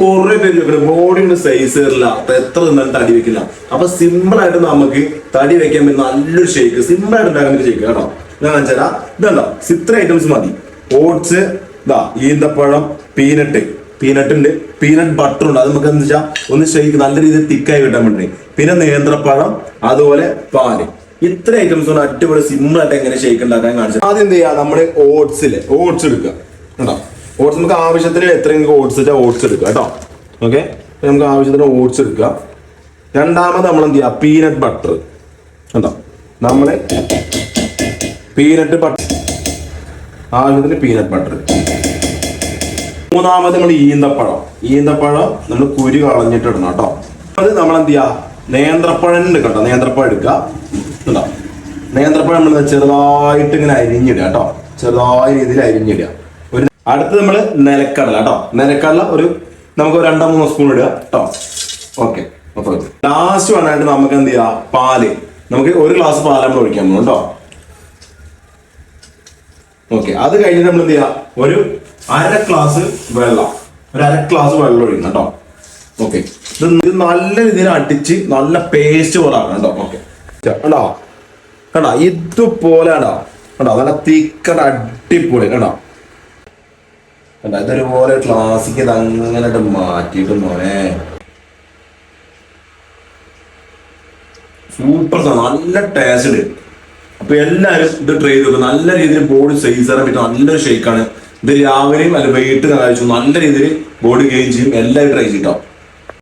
കുറെ പേര് body size വരില്ല, അപ്പൊ എത്ര നിന്നാലും തടി വെക്കില്ല. അപ്പൊ സിമ്പിൾ ആയിട്ട് നമുക്ക് തടി വെക്കാൻ പറ്റുന്ന നല്ലൊരു ഷേക്ക്, സിമ്പിൾ ആയിട്ട് ഉണ്ടാക്കുന്ന ഒരു ഷേക്ക് കേട്ടോ. ഞാൻ കാണിച്ചാ ഇതല്ലോ, ഇത്ര ഐറ്റംസ് മതി. ഓട്സ്, ഇതാ ഈന്തപ്പഴം, പീനട്ട് ഉണ്ട്, പീനട്ട് ബട്ടർ ഉണ്ട്. അത് നമുക്ക് എന്താ വെച്ചാൽ ഒന്ന് ഷേക്ക് നല്ല രീതിയിൽ തിക്കായി കിട്ടാൻ വേണ്ടി. പിന്നെ നേന്ത്രപ്പഴം, അതുപോലെ പാല്. ഇത്ര ഐറ്റംസ് കൊണ്ട് അടിപൊളി സിമ്പിൾ ആയിട്ട് എങ്ങനെ ഷേക്ക് ഉണ്ടാക്കാൻ കാണിച്ചു. ആദ്യം എന്ത് ചെയ്യാ, നമ്മള് ഓട്സ് എടുക്കുക കേട്ടോ. ഓട്സ് നമുക്ക് ആവശ്യത്തിന് എത്രയെങ്കിലും ഓട്സ് വെച്ചാൽ ഓട്സ് എടുക്കുക കേട്ടോ. ഓക്കെ, നമുക്ക് ആവശ്യത്തിന് ഓട്സ് എടുക്കുക. രണ്ടാമത് നമ്മൾ എന്ത് ചെയ്യുക, പീനട്ട് ബട്ടർ കേട്ടോ. നമ്മള് പീനട്ട് ബട്ടർ, ആവശ്യത്തിന് പീനട്ട് ബട്ടർ. മൂന്നാമത് നമ്മൾ ഈന്തപ്പഴം നമ്മൾ കുരു കളഞ്ഞിട്ട് ഇടണം കേട്ടോ. അത് നമ്മൾ എന്ത് ചെയ്യാ, നേന്ത്രപ്പഴം ഉണ്ട് കേട്ടോ. നേന്ത്രപ്പഴം എടുക്കുക കേട്ടോ. നേന്ത്രപ്പഴം നമ്മൾ ചെറുതായിട്ട് ഇങ്ങനെ അരിഞ്ഞിടുക കേട്ടോ. ചെറുതായ രീതിയിൽ അരിഞ്ഞിടുക. അടുത്ത് നമ്മൾ നിലക്കടല കേട്ടോ. നിലക്കടല നമുക്ക് 2-3 സ്പൂൺ ഇടുക കേട്ടോ. ഓക്കെ, ലാസ്റ്റ് വേണമായിട്ട് നമുക്ക് എന്ത് ചെയ്യാം, പാല്. നമുക്ക് 1 ഗ്ലാസ് പാൽ നമ്മൾ ഒഴിക്കാൻ പോകും കേട്ടോ. ഓക്കെ, അത് കഴിഞ്ഞിട്ട് നമ്മൾ എന്ത് ചെയ്യാം, ഒരു 1/2 ഗ്ലാസ് വെള്ളം ഒഴിക്കണം കേട്ടോ. ഓക്കെ, ഇത് നല്ല രീതിയിൽ അടിച്ച് നല്ല പേസ്റ്റ് പോലെ ആക്കണം കേട്ടോ. ഓക്കെ കേട്ടോ, കേട്ടോ ഇതുപോലെ കേട്ടോ. നല്ല തിക്കട അടിപൊളി കേട്ടോ. ഇതൊരുപോലെ ക്ലാസ്സിക്ക് ഇത് അങ്ങനെ മാറ്റിയിട്ട് മോനെ സൂപ്പർ സാധനം, നല്ല ടേസ്റ്റ്. അപ്പൊ എല്ലാവരും ഇത് ട്രൈ ചെയ്ത് നോക്കും. നല്ല രീതിയിൽ ബോഡി സൈസ് തരാൻ പറ്റും നല്ലൊരു ഷേക്കാണ് ഇത്. രാവിലെയും അല്ല വൈകിട്ട് കഴിച്ചു നല്ല രീതിയിൽ ബോഡി ഗെയിൻ ചെയ്യും. എല്ലാവരും ട്രൈ ചെയ്തിട്ടോ.